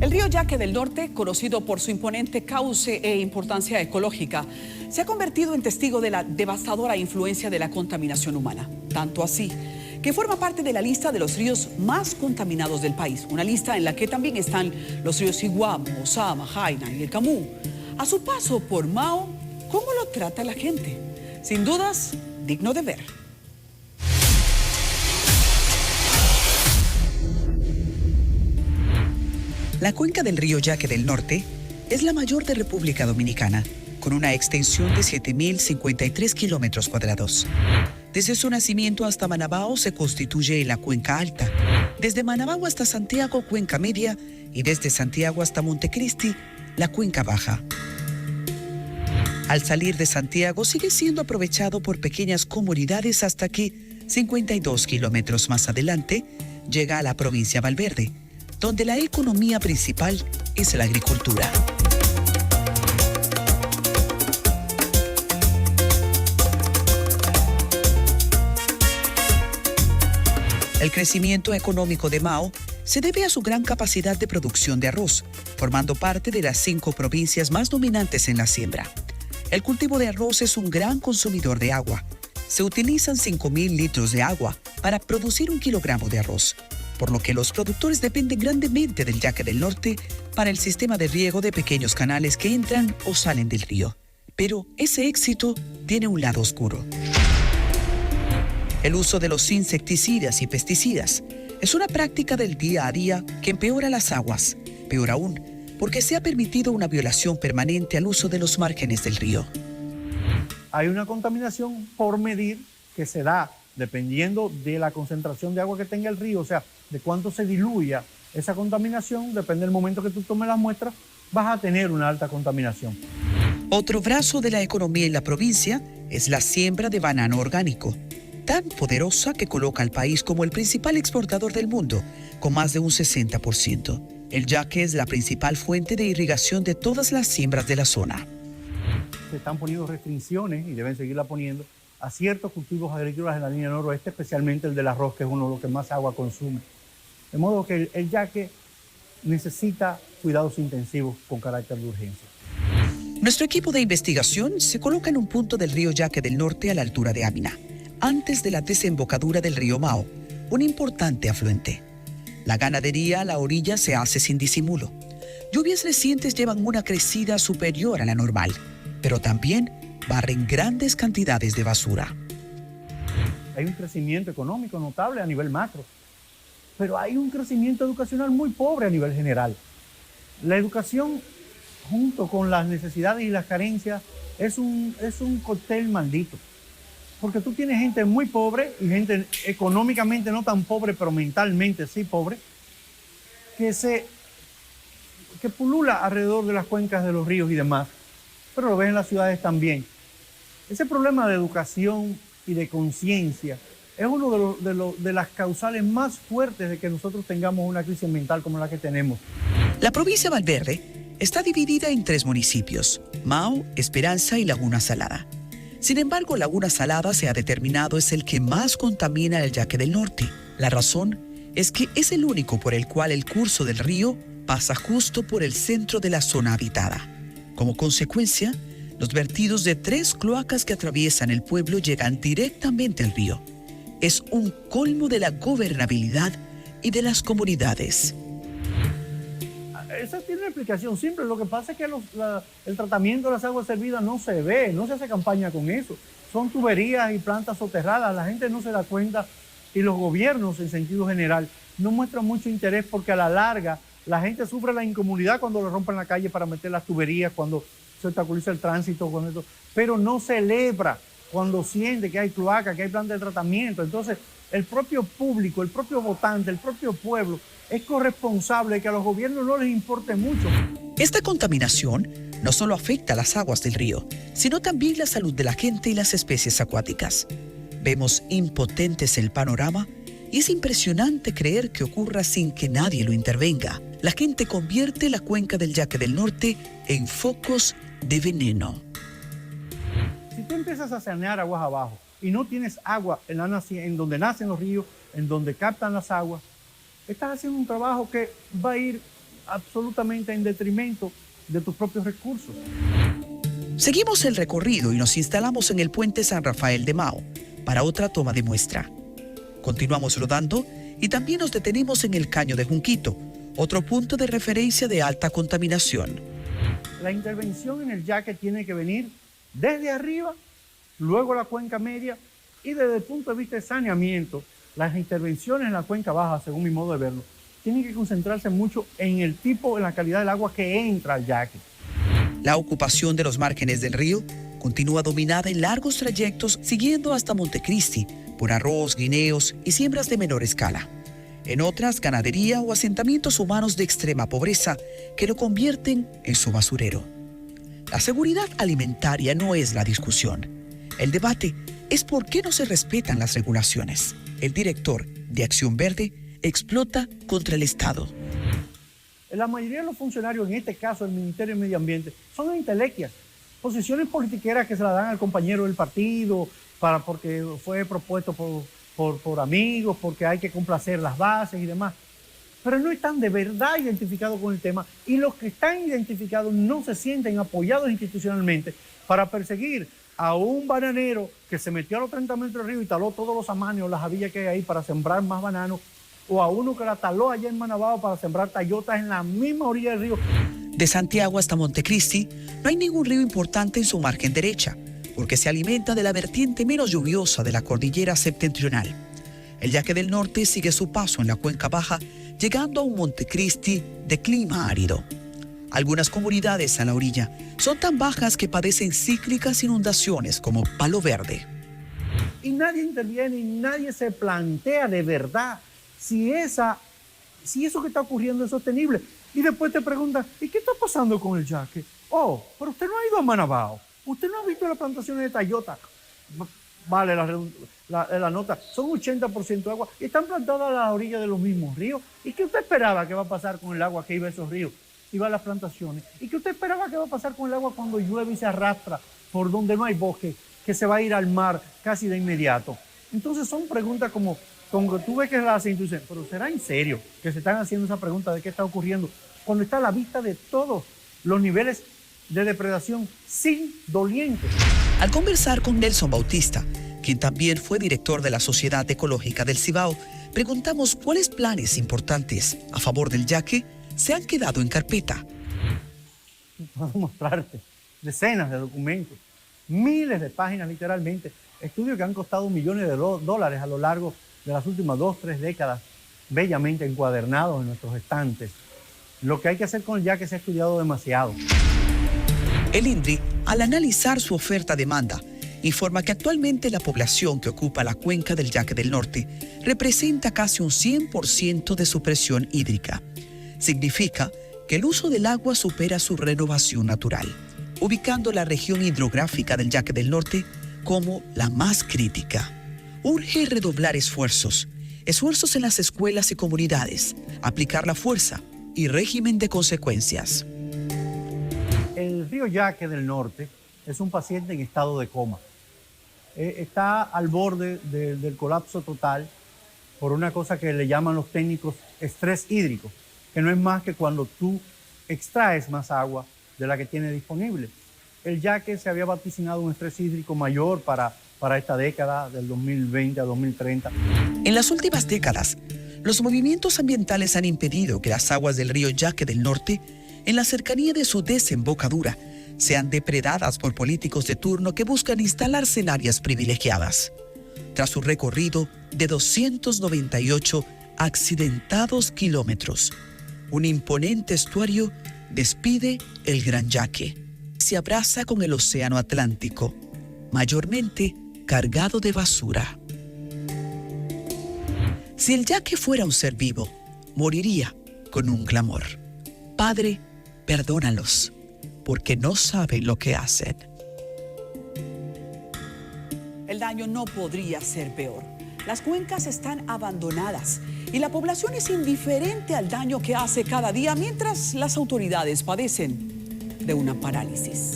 El río Yaque del Norte, conocido por su imponente cauce e importancia ecológica, se ha convertido en testigo de la devastadora influencia de la contaminación humana. Tanto así que forma parte de la lista de los ríos más contaminados del país. Una lista en la que también están los ríos Iguamo, Osama, Jaina y el Camú. A su paso por Mao, ¿cómo lo trata la gente? Sin dudas, digno de ver. La cuenca del río Yaque del Norte es la mayor de República Dominicana, con una extensión de 7.053 kilómetros cuadrados. Desde su nacimiento hasta Manabao se constituye en la cuenca alta. Desde Manabao hasta Santiago, cuenca media, y desde Santiago hasta Montecristi, la cuenca baja. Al salir de Santiago sigue siendo aprovechado por pequeñas comunidades hasta que, 52 kilómetros más adelante, llega a la provincia Valverde, donde la economía principal es la agricultura. El crecimiento económico de Mao se debe a su gran capacidad de producción de arroz, formando parte de las 5 provincias más dominantes en la siembra. El cultivo de arroz es un gran consumidor de agua. Se utilizan 5.000 litros de agua para producir 1 kilogramo de arroz, por lo que los productores dependen grandemente del Yaque del Norte para el sistema de riego de pequeños canales que entran o salen del río. Pero ese éxito tiene un lado oscuro. El uso de los insecticidas y pesticidas es una práctica del día a día que empeora las aguas. Peor aún, porque se ha permitido una violación permanente al uso de los márgenes del río. Hay una contaminación por medir que se da dependiendo de la concentración de agua que tenga el río, o sea, de cuánto se diluya esa contaminación, depende del momento que tú tomes las muestras, vas a tener una alta contaminación. Otro brazo de la economía en la provincia es la siembra de banano orgánico, tan poderosa que coloca al país como el principal exportador del mundo, con más de un 60%. El Yaque es la principal fuente de irrigación de todas las siembras de la zona. Se están poniendo restricciones, y deben seguirla poniendo, a ciertos cultivos agrícolas en la línea noroeste, especialmente el del arroz, que es uno de los que más agua consume. De modo que el Yaque necesita cuidados intensivos con carácter de urgencia. Nuestro equipo de investigación se coloca en un punto del río Yaque del Norte a la altura de Amina, antes de la desembocadura del río Mao, un importante afluente. La ganadería a la orilla se hace sin disimulo. Lluvias recientes llevan una crecida superior a la normal, pero también barren grandes cantidades de basura. Hay un crecimiento económico notable a nivel macro, pero hay un crecimiento educacional muy pobre a nivel general. La educación, junto con las necesidades y las carencias, es un cóctel maldito. Porque tú tienes gente muy pobre y gente económicamente no tan pobre, pero mentalmente sí pobre, que pulula alrededor de las cuencas de los ríos y demás, pero lo ves en las ciudades también. Ese problema de educación y de conciencia es uno de las causales más fuertes de que nosotros tengamos una crisis ambiental como la que tenemos. La provincia Valverde está dividida en 3 municipios: Mao, Esperanza y Laguna Salada. Sin embargo, Laguna Salada se ha determinado es el que más contamina el Yaque del Norte. La razón es que es el único por el cual el curso del río pasa justo por el centro de la zona habitada. Como consecuencia, los vertidos de 3 cloacas que atraviesan el pueblo llegan directamente al río. Es un colmo de la gobernabilidad y de las comunidades. Esa tiene una explicación simple. Lo que pasa es que el tratamiento de las aguas servidas no se ve, no se hace campaña con eso. Son tuberías y plantas soterradas, la gente no se da cuenta y los gobiernos en sentido general no muestran mucho interés porque a la larga la gente sufre la incomodidad cuando le rompen la calle para meter las tuberías, cuando se obstaculiza el tránsito, con eso, pero no celebra cuando siente que hay cloaca, que hay plan de tratamiento. Entonces, el propio público, el propio votante, el propio pueblo es corresponsable de que a los gobiernos no les importe mucho. Esta contaminación no solo afecta a las aguas del río, sino también la salud de la gente y las especies acuáticas. Vemos impotentes el panorama y es impresionante creer que ocurra sin que nadie lo intervenga. La gente convierte la cuenca del Yaque del Norte en focos de veneno. Si tú empiezas a sanear aguas abajo y no tienes agua en donde nacen los ríos, en donde captan las aguas, estás haciendo un trabajo que va a ir absolutamente en detrimento de tus propios recursos. Seguimos el recorrido y nos instalamos en el puente San Rafael de Mao para otra toma de muestra. Continuamos rodando y también nos detenemos en el Caño de Junquito, otro punto de referencia de alta contaminación. La intervención en el yaque tiene que venir desde arriba, luego la cuenca media y desde el punto de vista de saneamiento, las intervenciones en la cuenca baja, según mi modo de verlo, tienen que concentrarse mucho en el tipo, en la calidad del agua que entra al yaque. La ocupación de los márgenes del río continúa dominada en largos trayectos siguiendo hasta Montecristi por arroz, guineos y siembras de menor escala. En otras, ganadería o asentamientos humanos de extrema pobreza que lo convierten en su basurero. La seguridad alimentaria no es la discusión. El debate es por qué no se respetan las regulaciones. El director de Acción Verde explota contra el Estado. La mayoría de los funcionarios, en este caso el Ministerio de Medio Ambiente, son entelequias, posiciones politiqueras que se la dan al compañero del partido porque fue propuesto por amigos, porque hay que complacer las bases y demás. Pero no están de verdad identificados con el tema y los que están identificados no se sienten apoyados institucionalmente para perseguir a un bananero que se metió a los 30 metros del río y taló todos los amanes, las habillas que hay ahí para sembrar más bananos, o a uno que la taló allá en Manabao para sembrar tayotas en la misma orilla del río. De Santiago hasta Montecristi no hay ningún río importante en su margen derecha, porque se alimenta de la vertiente menos lluviosa de la cordillera septentrional. El Yaque del Norte sigue su paso en la cuenca baja, llegando a un Montecristi de clima árido. Algunas comunidades a la orilla son tan bajas que padecen cíclicas inundaciones como Palo Verde. Y nadie interviene y nadie se plantea de verdad si eso que está ocurriendo es sostenible. Y después te preguntan, ¿y qué está pasando con el yaque? Oh, pero usted no ha ido a Manabao. Usted no ha visto las plantaciones de tayota. Vale, la nota. Son 80% agua y están plantadas a la orilla de los mismos ríos. ¿Y qué usted esperaba que va a pasar con el agua que iba a esos ríos? Iba a las plantaciones. ¿Y qué usted esperaba que va a pasar con el agua cuando llueve y se arrastra por donde no hay bosque, que se va a ir al mar casi de inmediato? Entonces son preguntas como tú ves que la hacen y tú dices, pero ¿será en serio que se están haciendo esa pregunta de qué está ocurriendo? Cuando está a la vista de todos los niveles de depredación sin dolientes. Al conversar con Nelson Bautista, quien también fue director de la Sociedad Ecológica del Cibao, preguntamos cuáles planes importantes a favor del yaque se han quedado en carpeta. Puedo mostrarte decenas de documentos, miles de páginas literalmente, estudios que han costado millones de dólares a lo largo de las últimas 2 o 3 décadas, bellamente encuadernados en nuestros estantes. Lo que hay que hacer con el yaque se ha estudiado demasiado. El INDRI, al analizar su oferta-demanda, informa que actualmente la población que ocupa la cuenca del Yaque del Norte representa casi un 100% de su presión hídrica. Significa que el uso del agua supera su renovación natural, ubicando la región hidrográfica del Yaque del Norte como la más crítica. Urge redoblar esfuerzos en las escuelas y comunidades, aplicar la fuerza y régimen de consecuencias. El río Yaque del Norte es un paciente en estado de coma. Está al borde del colapso total por una cosa que le llaman los técnicos estrés hídrico, que no es más que cuando tú extraes más agua de la que tiene disponible. El Yaque se había vaticinado un estrés hídrico mayor para esta década, del 2020 a 2030. En las últimas décadas, los movimientos ambientales han impedido que las aguas del río Yaque del Norte, en la cercanía de su desembocadura, sean depredadas por políticos de turno que buscan instalarse en áreas privilegiadas. Tras su recorrido de 298 accidentados kilómetros, un imponente estuario despide el Gran Yaque. Se abraza con el océano Atlántico, mayormente cargado de basura. Si el yaque fuera un ser vivo, moriría con un clamor: Padre, perdónalos, porque no saben lo que hacen. El daño no podría ser peor. Las cuencas están abandonadas y la población es indiferente al daño que hace cada día mientras las autoridades padecen de una parálisis.